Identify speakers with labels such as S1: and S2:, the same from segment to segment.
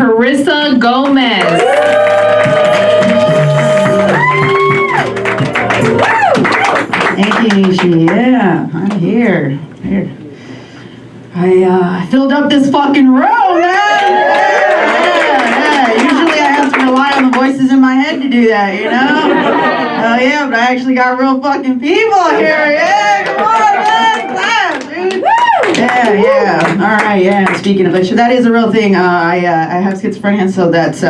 S1: Carissa Gomez.
S2: Thank you, Nishy. Yeah, I'm here. I filled up this fucking room, man. Yeah. Usually I have to rely on the voices in my head to do that, you know? Oh yeah, but I actually got real fucking people here. Yeah, come on, man. Clap, dude. Yeah. All right, yeah. Speaking of which, that is a real thing. I have schizophrenia, so that's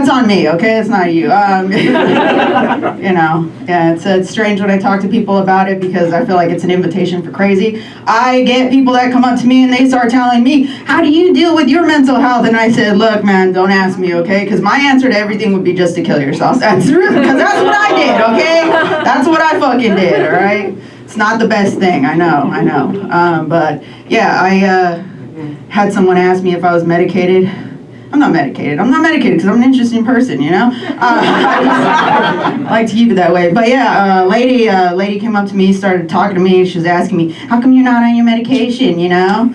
S2: on me. Okay, it's not you. You know, yeah. It's strange when I talk to people about it because I feel like it's an invitation for crazy. I get people that come up to me and they start telling me, "How do you deal with your mental health?" And I said, "Look, man, don't ask me, okay? Because my answer to everything would be just to kill yourself. That's because that's what I did, okay? That's what I fucking did. All right." It's not the best thing, I know. But yeah, I had someone ask me if I was medicated. I'm not medicated because I'm an interesting person, you know? I like to keep it that way. But yeah, lady came up to me, started talking to me. She was asking me, "How come you're not on your medication, you know?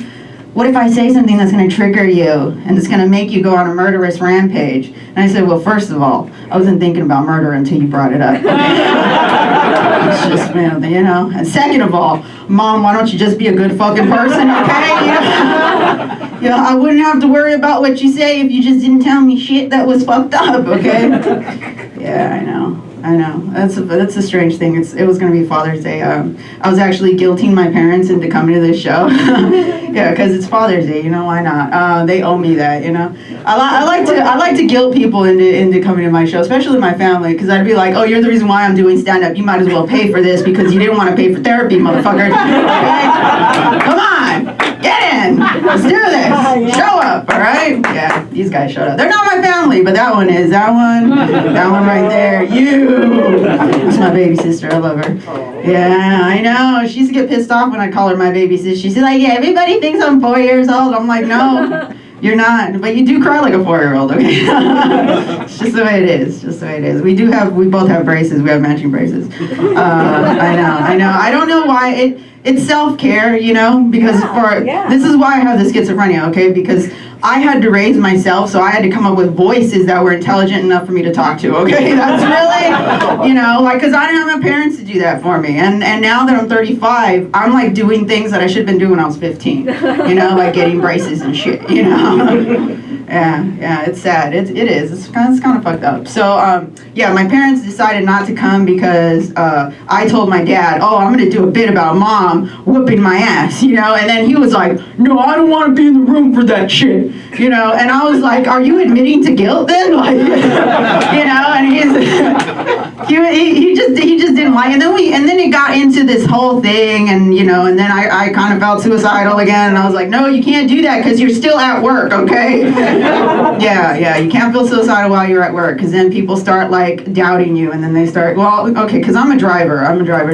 S2: What if I say something that's going to trigger you and it's going to make you go on a murderous rampage?" And I said, "Well, first of all, I wasn't thinking about murder until you brought it up. It's just, you know. And second of all, Mom, why don't you just be a good fucking person, okay? You know, I wouldn't have to worry about what you say if you just didn't tell me shit that was fucked up, okay?" Yeah, I know. That's a strange thing. It was going to be Father's Day. I was actually guilting my parents into coming to this show. Yeah, because it's Father's Day. You know, why not? They owe me that. You know, I like to guilt people into coming to my show, especially my family, because I'd be like, "Oh, you're the reason why I'm doing stand up. You might as well pay for this because you didn't want to pay for therapy, motherfucker. Okay? Come on, get in. Let's do this. Show up, all right?" Yeah, these guys showed up. They're not my family, but that one is. That one right there. That's my baby sister. I love her. Yeah, I know. She used to get pissed off when I call her my baby sister. She's like, "Yeah, everybody thinks I'm 4 years old." I'm like, "No, you're not. But you do cry like a 4-year-old, okay?" It's just the way it is. We both have braces. We have matching braces. I know. I don't know why it's self-care, you know, because this is why I have the schizophrenia, okay? Because I had to raise myself, so I had to come up with voices that were intelligent enough for me to talk to, okay? That's really, you know, like, because I didn't have my parents to do that for me. And now that I'm 35, I'm, like, doing things that I should have been doing when I was 15, you know, like getting braces and shit, you know? Yeah, it's sad. It is. It's kind of fucked up. So, yeah, my parents decided not to come because I told my dad, "Oh, I'm going to do a bit about Mom whooping my ass," you know? And then he was like, "No, I don't want to be in the room for that shit," you know? And I was like, "Are you admitting to guilt then?" Like, you know? And he just didn't like it. And then it got into this whole thing, and, you know, and then I kind of felt suicidal again. And I was like, "No, you can't do that because you're still at work, okay?" Yeah, you can't feel suicidal while you're at work, because then people start, like, doubting you, and then they start, well, okay, because I'm a driver,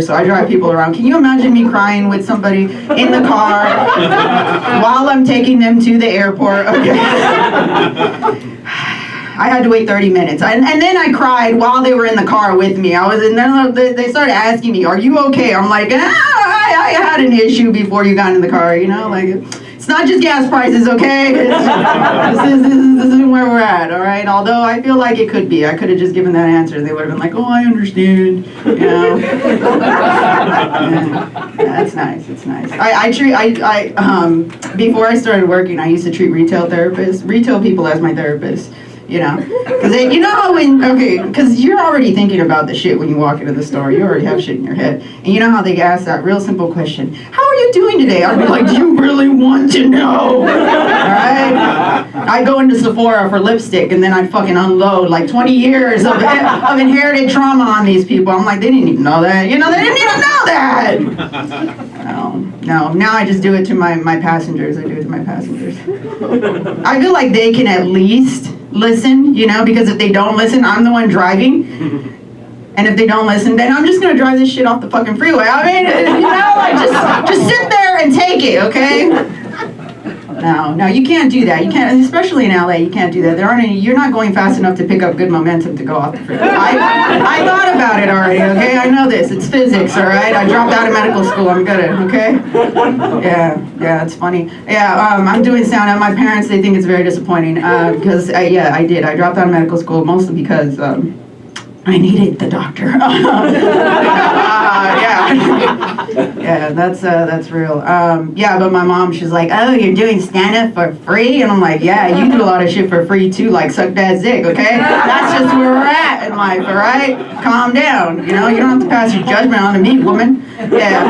S2: so I drive people around. Can you imagine me crying with somebody in the car while I'm taking them to the airport? Okay. I had to wait 30 minutes, and then I cried while they were in the car with me. They started asking me, "Are you okay?" I'm like, I had an issue before you got in the car, you know, like, it's not just gas prices, okay? This isn't where we're at, all right? Although I feel like it could be. I could have just given that answer. They would have been like, "Oh, I understand," you know? Yeah, it's nice. Before I started working, I used to treat retail people as my therapists. You know, because you know because you're already thinking about the shit when you walk into the store. You already have shit in your head, and you know how they ask that real simple question: "How are you doing today?" I'd be like, "Do you really want to know?" All right? I'd go into Sephora for lipstick, and then I'd fucking unload like 20 years of inherited trauma on these people. I'm like, they didn't even know that. You know, they didn't even know that. No. Now I just do it to my passengers. I do it to my passengers. I feel like they can at least listen, you know, because if they don't listen, I'm the one driving. And if they don't listen, then I'm just gonna drive this shit off the fucking freeway. I mean, you know, like just sit there and take it, okay? No, you can't do that. You can't, especially in LA, you can't do that. You're not going fast enough to pick up good momentum to go off the freeway. I thought about it already, okay? I know this. It's physics, all right? I dropped out of medical school. I'm good at it, okay? Yeah, it's funny. Yeah, I'm doing sound, and my parents, they think it's very disappointing because, I did. I dropped out of medical school mostly because I needed the doctor. Yeah, that's real. But my mom, she's like, oh, you're doing stand-up for free? And I'm like, yeah, you do a lot of shit for free too, like suck dad's dick, okay? That's just where we're at in life, all right? Calm down, you know? You don't have to pass your judgment on me, woman. Yeah,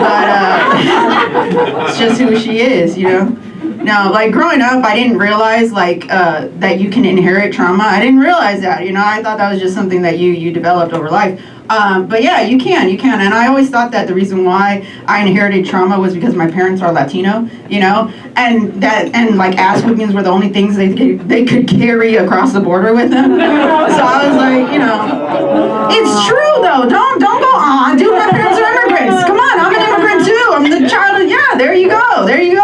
S2: but it's just who she is, you know? No, like growing up, I didn't realize like that you can inherit trauma. I didn't realize that, you know. I thought that was just something that you developed over life. But yeah, you can. And I always thought that the reason why I inherited trauma was because my parents are Latino, you know, and like ass whippings were the only things they could carry across the border with them. So I was like, you know, it's true though. Don't go on. Dude, my parents are immigrants. Come on, I'm an immigrant too. I'm the child of, yeah, there you go.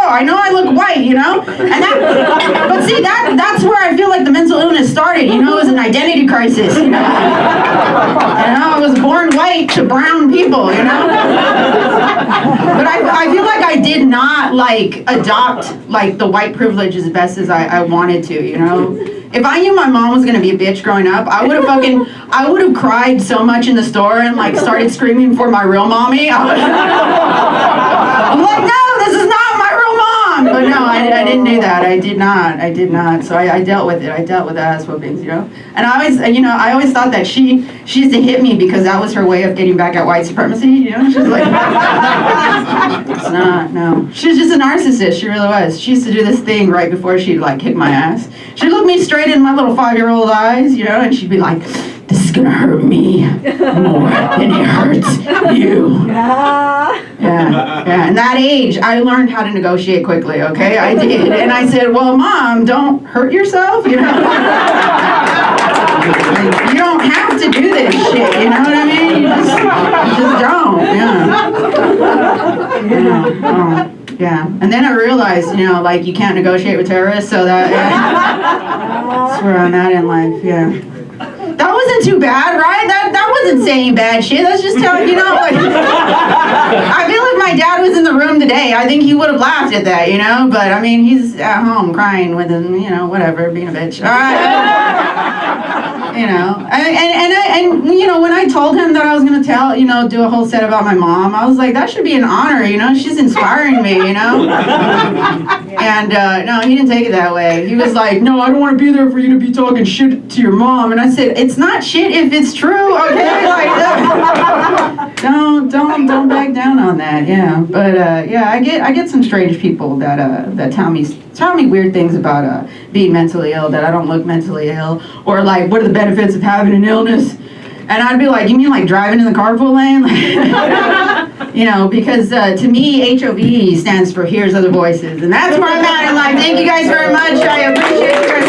S2: I know I look white, you know, but see, that's where I feel like the mental illness started, you know, it was an identity crisis, you know. I was born white to brown people, you know. But I feel like I did not like adopt like the white privilege as best as I wanted to, you know. If I knew my mom was gonna be a bitch growing up, I would have cried so much in the store and like started screaming for my real mommy. I'm like, no, this is not my real mom. But no, I didn't do that. I did not. So I dealt with it. I dealt with ass whoopings, you know. And I always thought that she used to hit me because that was her way of getting back at white supremacy, you know. She's like, it's not. No, she's just a narcissist. She really was. She used to do this thing right before she'd like kick my ass. She'd look me straight in my little 5-year-old eyes, you know, and she'd be like, this is gonna hurt me more than it hurts you. Yeah. And that age, I learned how to negotiate quickly, okay? I did. And I said, well, Mom, don't hurt yourself, you know? You don't have to do this shit, you know what I mean? You just don't, yeah. And then I realized, you know, like you can't negotiate with terrorists, so that's where I'm at in life, yeah. That wasn't too bad, right? That wasn't saying bad shit. That's just telling, you know, like, I feel like my dad was in the room today. I think he would have laughed at that, you know? But, I mean, he's at home crying with him, you know, whatever, being a bitch. All right. You know, and you know, when I told him that I was going to do a whole set about my mom, I was like, that should be an honor, you know? She's inspiring me, you know? And, no, he didn't take it that way. He was like, no, I don't want to be there for you to be talking shit to your mom. And I said, it's not shit if it's true, okay? Like, don't back down on that, yeah. But, yeah, I get some strange people that tell me weird things about being mentally ill, that I don't look mentally ill, or like, what are the benefits of having an illness? And I'd be like, you mean like driving in the carpool lane? You know, because to me, HOV stands for Here's Other Voices. And that's where I'm at in life. Thank you guys very much. I appreciate you guys.